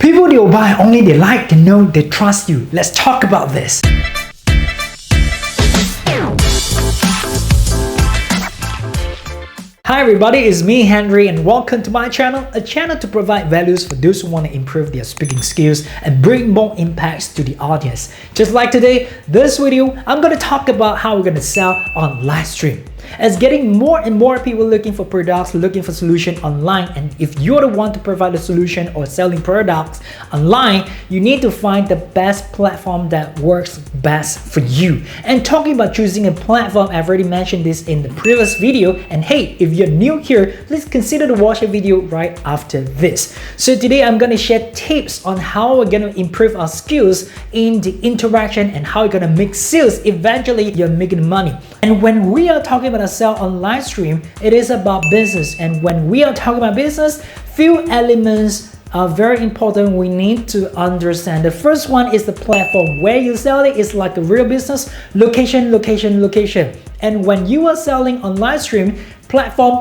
People they will buy only they like, they know, they trust you. Let's talk about this. Hi everybody, it's me Henrrey and welcome to my channel, a channel to provide values for those who want to improve their speaking skills and bring more impacts to the audience. Just like today, this video, I'm going to talk about how we're going to sell on live stream. As getting more and more people looking for products, looking for solution online, and if you're the one to provide a solution or selling products online, you need to find the best platform that works best for you. And talking about choosing a platform, I've already mentioned this in the previous video, and hey, if you're new here, please consider to watch a video right after this. So today I'm going to share tips on how we're going to improve our skills in the interaction and how you're going to make sales. Eventually you're making money. And when we are talking about a sell on live stream, it is about business. And when we are talking about business, few elements are very important we need to understand. The first one is the platform where you sell it. It's like a real business. Location. And when you are selling on live stream, platform.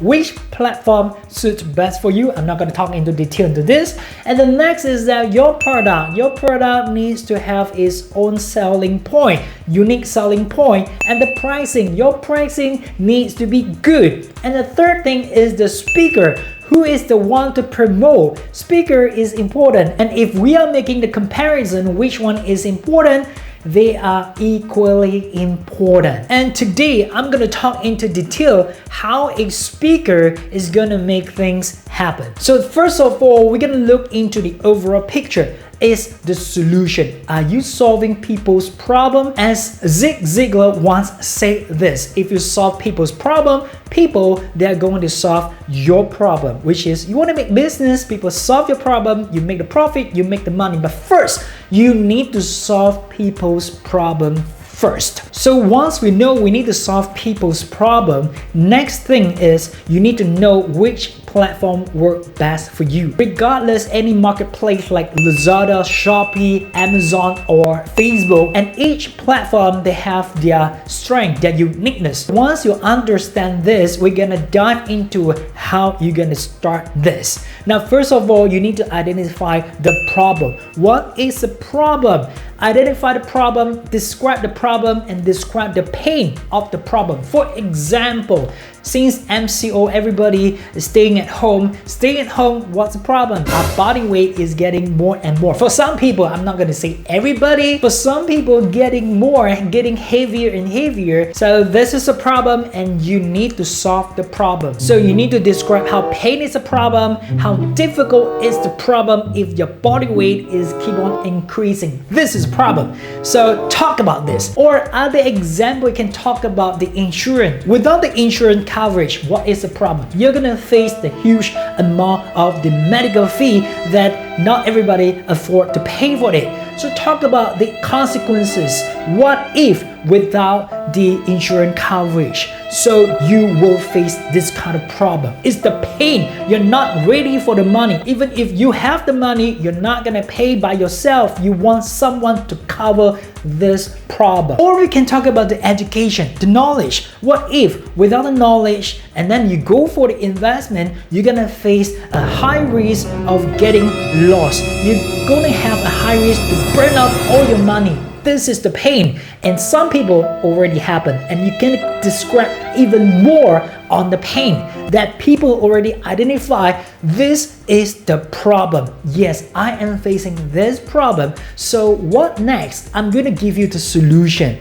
Which platform suits best for you? I'm not going to talk into detail into this. And the next is that your product needs to have its own selling point, unique selling point, and the pricing. Your pricing needs to be good. And the third thing is the speaker. Who is the one to promote? Speaker is important. And if we are making the comparison, which one is important? They are equally important. And today I'm going to talk into detail how a speaker is going to make things happen. So first of all, we're going to look into the overall picture. Is the solution. Are you solving people's problem? As Zig Ziglar once said this, if you solve people's problem, people, they're going to solve your problem, which is you want to make business, people solve your problem, you make the profit, you make the money. But first, you need to solve people's problem first. So once we know we need to solve people's problem, next thing is you need to know which platform works best for you. Regardless, any marketplace like Lazada, Shopee, Amazon, or Facebook, and each platform, they have their strength, their uniqueness. Once you understand this, we're gonna dive into how you're gonna start this. Now, first of all, you need to identify the problem. What is the problem? Identify the problem, describe the problem, and describe the pain of the problem. For example, since MCO, everybody is staying at home. Staying at home, what's the problem? Our body weight is getting more and more. For some people, I'm not going to say everybody, for some people getting more, getting heavier and heavier. So this is a problem and you need to solve the problem. So you need to describe how pain is a problem, how difficult is the problem if your body weight is keep on increasing. This is a problem. So talk about this. Or other example, you can talk about the insurance. Without the insurance coverage, what is the problem? You're gonna face the huge amount of the medical fee that not everybody afford to pay for it. So talk about the consequences. What if without the insurance coverage? So you will face this kind of problem. It's the pain. You're not ready for the money. Even if you have the money, you're not gonna pay by yourself. You want someone to cover this problem. Or we can talk about the education, the knowledge. What if without the knowledge and then you go for the investment, you're gonna face a high risk of getting lost. You're gonna have a high risk to burn out all your money. This is the pain, and some people already happen, and you can describe even more on the pain that people already identify. This is the problem. Yes, I am facing this problem. So what next? I'm going to give you the solution.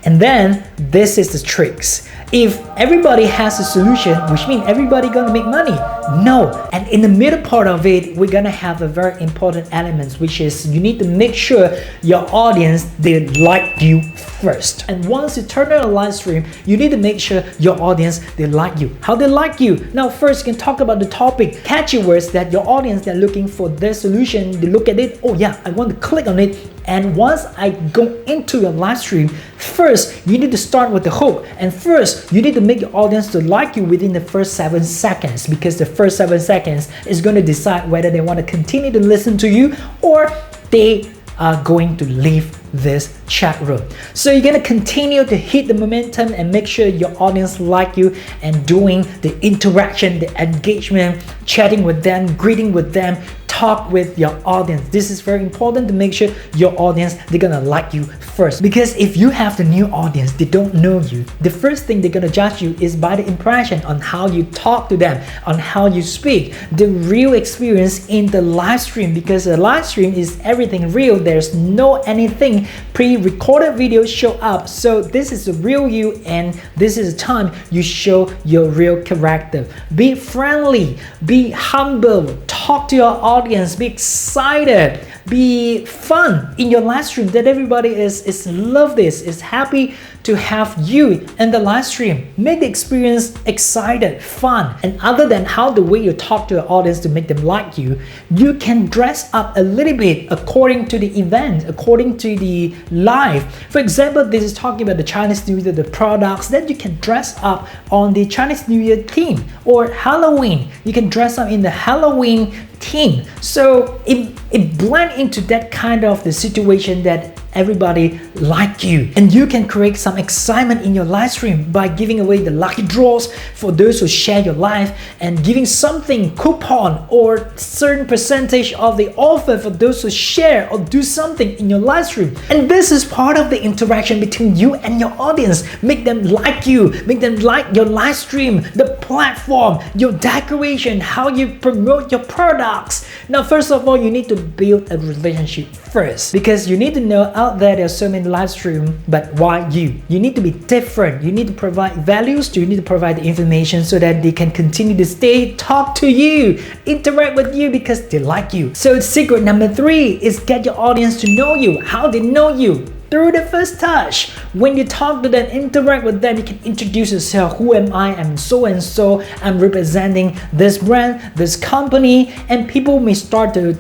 And then this is the tricks. If everybody has a solution, which means everybody gonna make money? No. And in the middle part of it, we're gonna have a very important element, which is you need to make sure your audience, they like you first. And once you turn on a live stream, you need to make sure your audience, they like you. How they like you? Now first, you can talk about the topic, catchy words that your audience, they're looking for their solution. They look at it, oh yeah, I want to click on it. And once I go into your live stream, first you need to start with the hook. And first you need to make your audience to like you within the first 7 seconds, because the first 7 seconds is going to decide whether they want to continue to listen to you or they are going to leave this chat room. So you're gonna continue to hit the momentum and make sure your audience like you and doing the interaction, the engagement, chatting with them, greeting with them, talk with your audience. This is very important to make sure your audience, they're gonna like you first. Because if you have the new audience, they don't know you, the first thing they're gonna judge you is by the impression on how you talk to them, on how you speak, the real experience in the live stream. Because the live stream is everything real. There's no anything pre-recorded video show up. So this is the real you, and this is the time you show your real character. Be friendly, be humble, talk to your audience, be excited, be fun in your live stream, that everybody is love this, is happy to have you in the live stream. Make the experience excited, fun. And other than how the way you talk to your audience to make them like you, you can dress up a little bit according to the event, according to the live. For example, this is talking about the Chinese New Year, the products, then you can dress up on the Chinese New Year theme. Or Halloween, you can dress up in the Halloween theme. So it blends into that kind of the situation that everybody like you, and you can create some excitement in your live stream by giving away the lucky draws for those who share your live, and giving something coupon or certain percentage of the offer for those who share or do something in your live stream. And this is part of the interaction between you and your audience. Make them like you, make them like your live stream, the platform, your decoration, how you promote your products. Now, first of all, you need to build a relationship first, because you need to know out there are so many live stream, but why you? You need to be different. You need to provide values. You need to provide the information so that they can continue to stay, talk to you, interact with you because they like you. So secret number 3 is get your audience to know you. How they know you? Through the first touch. When you talk to them, interact with them, you can introduce yourself. Who am I? I'm so and so. I'm representing this brand, this company, and people may start to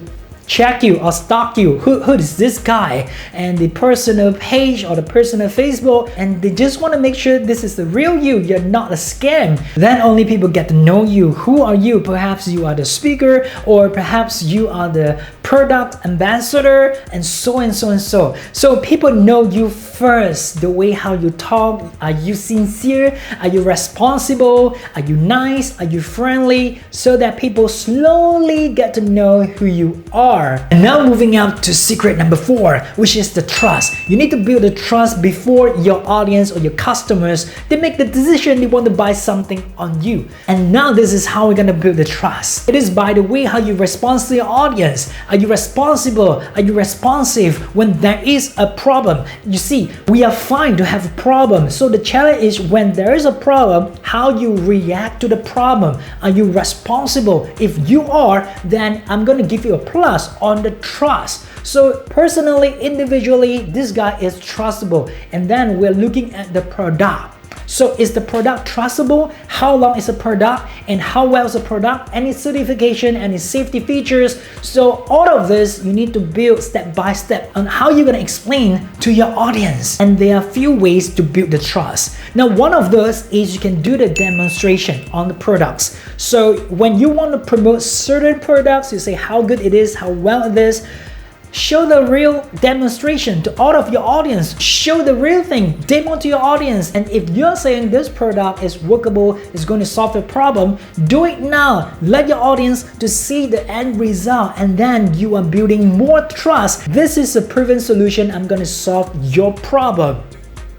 check you or stalk you. Who is this guy? And the personal page or the personal Facebook, and they just want to make sure this is the real you. You're not a scam. Then only people get to know you. Who are you? Perhaps you are the speaker, or perhaps you are the product ambassador, and so and so and so. So people know you first. The way how you talk. Are you sincere? Are you responsible? Are you nice? Are you friendly? So that people slowly get to know who you are. And now moving on to secret number 4, which is the trust. You need to build the trust before your audience or your customers, they make the decision they want to buy something on you. And now this is how we're gonna build the trust. It is by the way how you respond to your audience. Are you responsible? Are you responsive when there is a problem? You see, we are fine to have a problem. So the challenge is when there is a problem, how you react to the problem. Are you responsible? If you are, then I'm gonna give you a plus on the trust. So personally, individually, this guy is trustable. And then we're looking at the product. So is the product trustable? How long is the product? And how well is the product? Any certification, any safety features? So all of this, you need to build step by step on how you're gonna explain to your audience. And there are a few ways to build the trust. Now, one of those is you can do the demonstration on the products. So when you want to promote certain products, you say how good it is, how well it is. Show the real demonstration to all of your audience. Show the real thing, demo to your audience. And if you're saying this product is workable, is going to solve the problem, do it now. Let your audience to see the end result, and then you are building more trust. This is a proven solution. I'm going to solve your problem.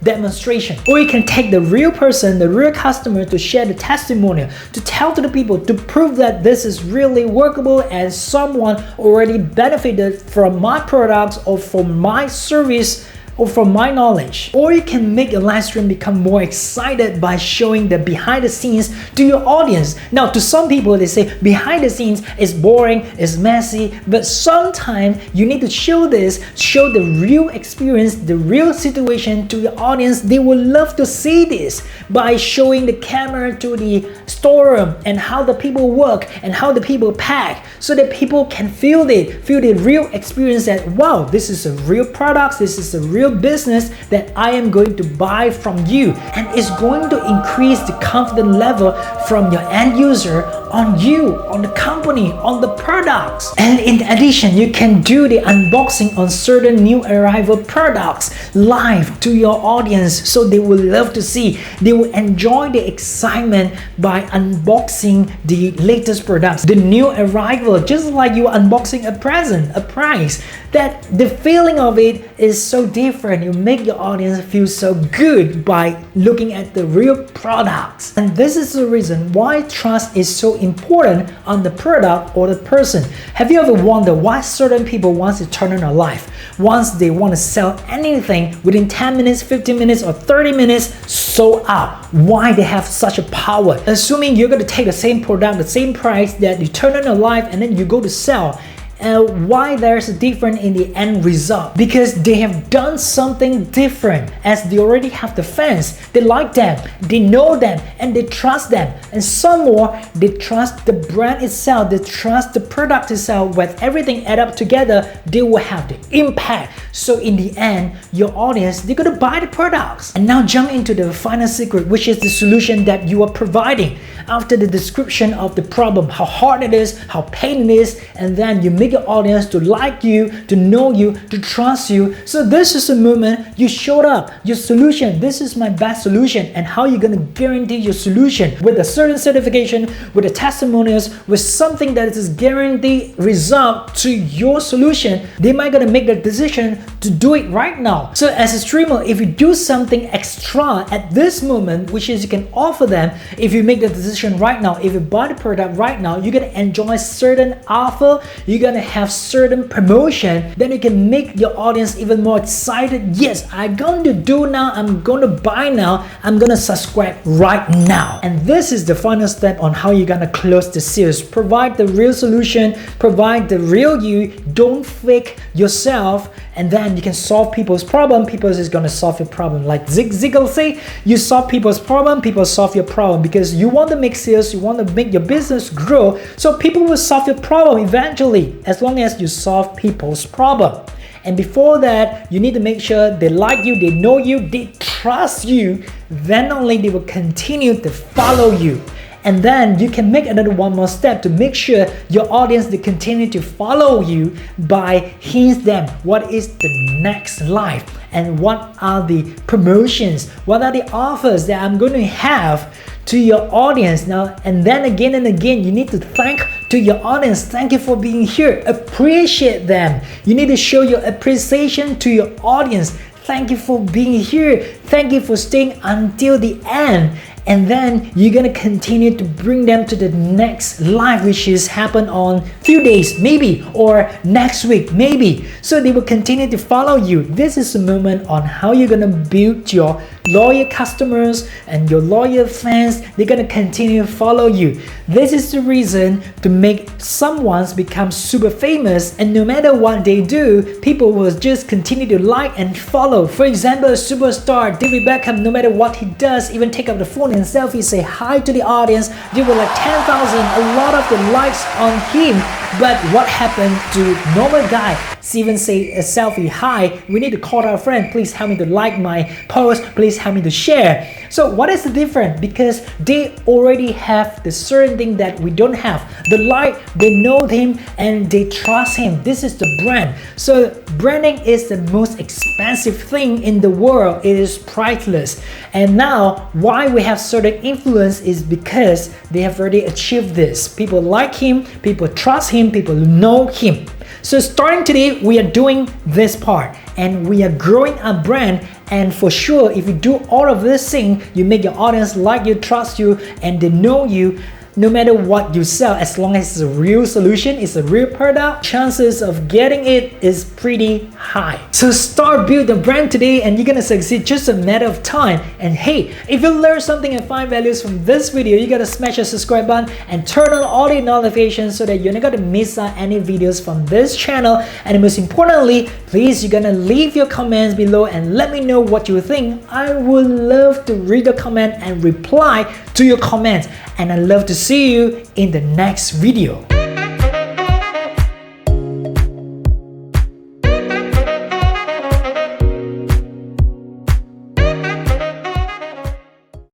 Demonstration. Or you can take the real person, the real customer, to share the testimonial, to tell to the people, to prove that this is really workable and someone already benefited from my products or from my service or from my knowledge. Or you can make your live stream become more excited by showing the behind the scenes to your audience. Now, to some people, they say behind the scenes is boring, is messy, but sometimes you need to show this, show the real experience, the real situation to your audience. They will love to see this by showing the camera to the storeroom and how the people work and how the people pack, so that people can feel the real experience that, wow, this is a real product, this is a real business that I am going to buy from you, and it's going to increase the confidence level from your end user on you, on the company, on the products. And in addition, you can do the unboxing on certain new arrival products live to your audience, so they will love to see. They will enjoy the excitement by unboxing the latest products, the new arrival, just like you unboxing a present, a prize. That the feeling of it is so different. You make your audience feel so good by looking at the real products. And this is the reason why trust is so important on the product or the person. Have you ever wondered why certain people, once they turn on a live, once they want to sell anything, within 10 minutes, 15 minutes, or 30 minutes, sold out? Why they have such a power? Assuming you're going to take the same product, the same price, that you turn on a live and then you go to sell. Why there's a difference in the end result? Because they have done something different, as they already have the fans. They like them, they know them, and they trust them. And some more, they trust the brand itself, they trust the product itself. With everything add up together, they will have the impact. So in the end, your audience, they're gonna buy the products. And now jump into the final secret, which is the solution that you are providing. After the description of the problem, how hard it is, how pain it is, and then you make your audience to like you, to know you, to trust you. So this is the moment you showed up, your solution. This is my best solution. And how you're gonna guarantee your solution with a certain certification, with the testimonials, with something that is guaranteed result to your solution. They might gonna make the decision to do it right now. So as a streamer, if you do something extra at this moment, which is you can offer them, if you make the decision right now, if you buy the product right now, you're gonna enjoy certain offer, you're gonna have certain promotion, then you can make your audience even more excited. Yes, I'm going to do now, I'm going to buy now, I'm going to subscribe right now. And this is the final step on how you're going to close the sales. Provide the real solution, provide the real you, don't fake yourself, and then you can solve people's problem. People is going to solve your problem. Like Zig Ziglar say, you solve people's problem, people solve your problem, because you want to make sales, you want to make your business grow, so people will solve your problem eventually, as long as you solve people's problem. And before that, you need to make sure they like you, they know you, they trust you, then only they will continue to follow you. And then you can make another one more step to make sure your audience, they continue to follow you by hint them what is the next live and what are the promotions, what are the offers that I'm going to have to your audience now. And then again and again, you need to thank to your audience. Thank you for being here. Appreciate them. You need to show your appreciation to your audience. Thank you for being here. Thank you for staying until the end. And then you're gonna continue to bring them to the next live, which is happen on few days maybe, or next week maybe. So they will continue to follow you. This is a moment on how you're gonna build your loyal customers and your loyal fans. They're gonna continue to follow you. This is the reason to make someone become super famous, and no matter what they do, people will just continue to like and follow. For example, a superstar David Beckham, no matter what he does, even take up the phone and selfie, say hi to the audience, there were like 10,000, a lot of the likes on him. But what happened to normal guy? Even say a selfie, hi, we need to call our friend, please help me to like my post, please help me to share. So what is the difference? Because they already have the certain thing that we don't have. The like, they know him and they trust him. This is the brand. So branding is the most expensive thing in the world. It is priceless. And now why we have certain influence is because they have already achieved this. People like him, people trust him, people know him. So starting today, we are doing this part and we are growing our brand. And for sure, if you do all of this thing, you make your audience like you, trust you, and they know you. No matter what you sell, as long as it's a real solution, it's a real product, chances of getting it is pretty high. So start build the brand today and you're gonna succeed, just a matter of time. And hey, if you learned something and find values from this video, you gotta smash the subscribe button and turn on all the notifications so that you're not gonna miss out any videos from this channel. And most importantly, please, you're gonna leave your comments below and let me know what you think. I would love to read your comment and reply to your comments. And I love to see you in the next video.